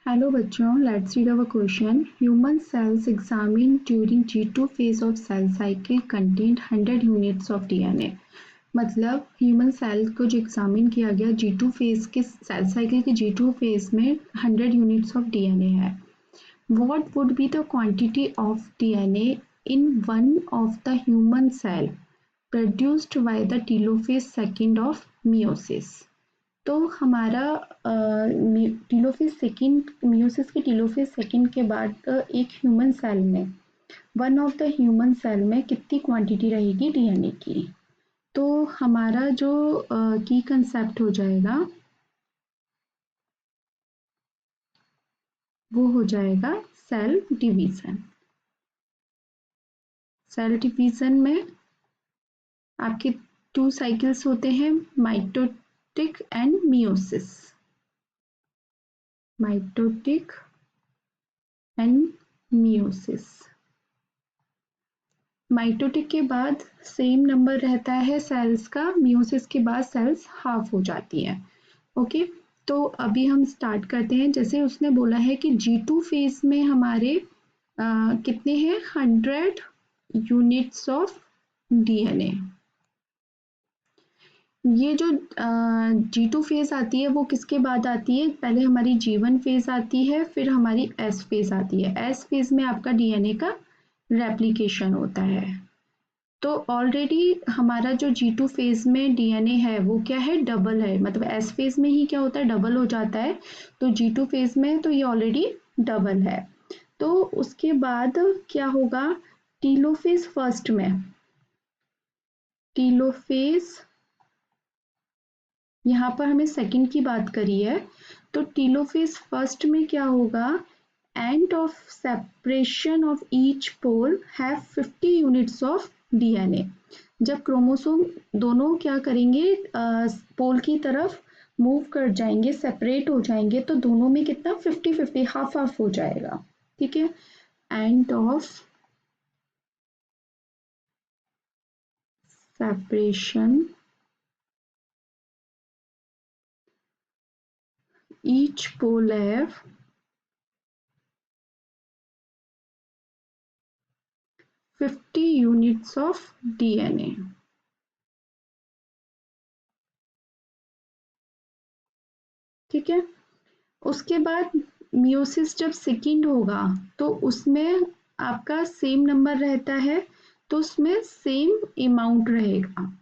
Hello बच्चों, let's read our question. Human cells examined during G2 phase of cell cycle contained 100 units of DNA. मतलब human cell को जो examine किया गया G2 phase के cell cycle के G2 phase में 100 यूनिट्स ऑफ डीएनए है. What would be the quantity of DNA in one of the human cell produced by the telophase second of meiosis? तो हमारा टीलोफेज सेकेंड मियोसिस के telophase second के बाद एक human cell में one of the human cell में कितनी quantity रहेगी डीएनए की. तो हमारा जो की कंसेप्ट हो जाएगा वो हो जाएगा सेल डिवीजन. सेल डिवीजन में आपके 2 साइकिल्स होते हैं, mitotic and meiosis. Mitotic and meiosis. Mitotic के बाद सेम नंबर रहता है सेल्स का, मियोसिस के बाद सेल्स हाफ हो जाती हैं. ओके, तो अभी हम स्टार्ट करते हैं. जैसे उसने बोला है कि G2 फेज में हमारे कितने हैं 100 यूनिट्स ऑफ डीएनए. ये जो G2 फेज आती है वो किसके बाद आती है? पहले हमारी G1 फेज आती है, फिर हमारी S फेज आती है. S फेज में आपका डीएनए का रेप्लिकेशन होता है. तो ऑलरेडी हमारा जो G2 फेज में डीएनए है वो क्या है? डबल है. मतलब S फेज में ही क्या होता है? डबल हो जाता है. तो G2 फेज में तो ये ऑलरेडी डबल है. तो उसके बाद क्या होगा? टीलोफेज फर्स्ट में, टीलोफेज यहाँ पर हमें सेकंड की बात करी है, तो टीलोफेज फर्स्ट में क्या होगा? End of separation of each pole have 50 units of DNA. जब क्रोमोसोम दोनों क्या करेंगे? पोल की तरफ मूव कर जाएंगे, सेपरेट हो जाएंगे, तो दोनों में कितना 50-50 हाफ हाफ हो जाएगा. ठीक है. And of separation each pole have 50 units of DNA. ठीक है. उसके बाद मियोसिस जब सेकेंड होगा तो उसमें आपका सेम नंबर रहता है, तो उसमें सेम अमाउंट रहेगा,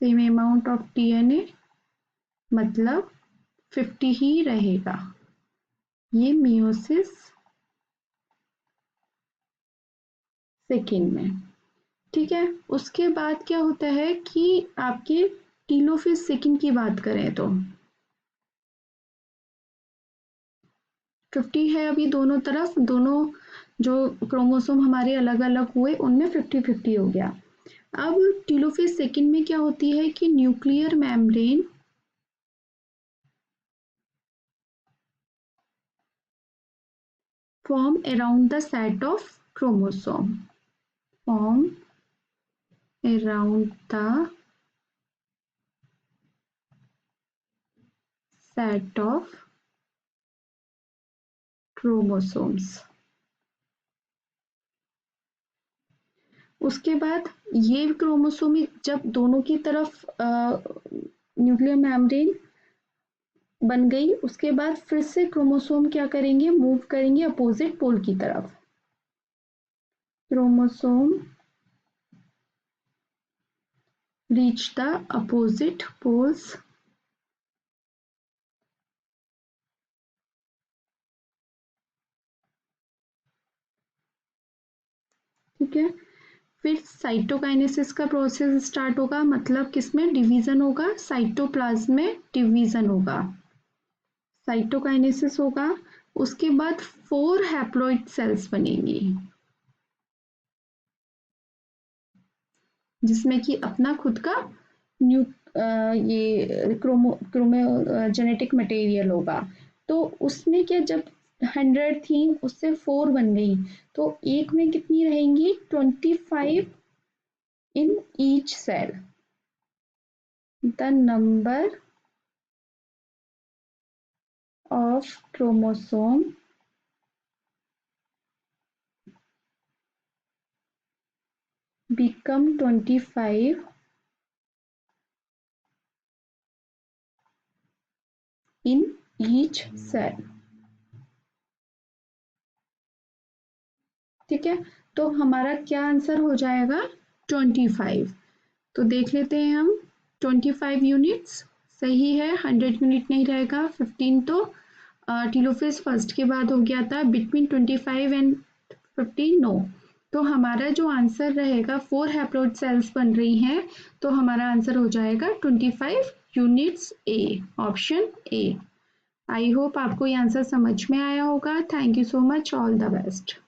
सेम अमाउंट ऑफ डीएनए, मतलब 50 ही रहेगा. ये मियोसिस सेकेंड में. ठीक है. उसके बाद क्या होता है कि आपके टीलोफेज सेकेंड की बात करें तो 50 है अभी दोनों तरफ. दोनों जो क्रोमोसोम हमारे अलग अलग हुए उनमें 50-50 हो गया. अब टीलोफेज सेकेंड में क्या होती है कि nuclear membrane form around the set of chromosome, form around the set of chromosomes. उसके बाद ये क्रोमोसोम जब दोनों की तरफ न्यूक्लियर मेम्ब्रेन बन गई, उसके बाद फिर से क्रोमोसोम क्या करेंगे? मूव करेंगे अपोजिट पोल की तरफ. Chromosome reach the opposite poles ठीक है. फिर साइटोकाइनेसिस का प्रोसेस स्टार्ट होगा. मतलब किसमें डिवीजन होगा? साइटोप्लाज्म में डिवीजन होगा, साइटोकाइनेसिस होगा. उसके बाद 4 हैप्लॉइड सेल्स बनेंगी, जिसमें कि अपना खुद का न्यू ये क्रोमो जेनेटिक मटेरियल होगा. तो उसमें क्या, जब 100 थी उससे 4 बन गई, तो एक में कितनी रहेंगी? 25 in each cell. The number of chromosome become 25 in each cell। ठीक है, तो हमारा क्या आंसर हो जाएगा 25। तो देख लेते हैं हम 25 यूनिट्स सही है, 100 यूनिट नहीं रहेगा। 15 तो टीलोफेज फर्स्ट के बाद हो गया था, बिटवीन 25 एंड 15 नो। तो हमारा जो आंसर रहेगा 4 हैप्लॉइड सेल्स बन रही हैं, तो हमारा आंसर हो जाएगा 25 units, A, option A. I hope आपको ये आंसर समझ में आया होगा। Thank you so much, all the best.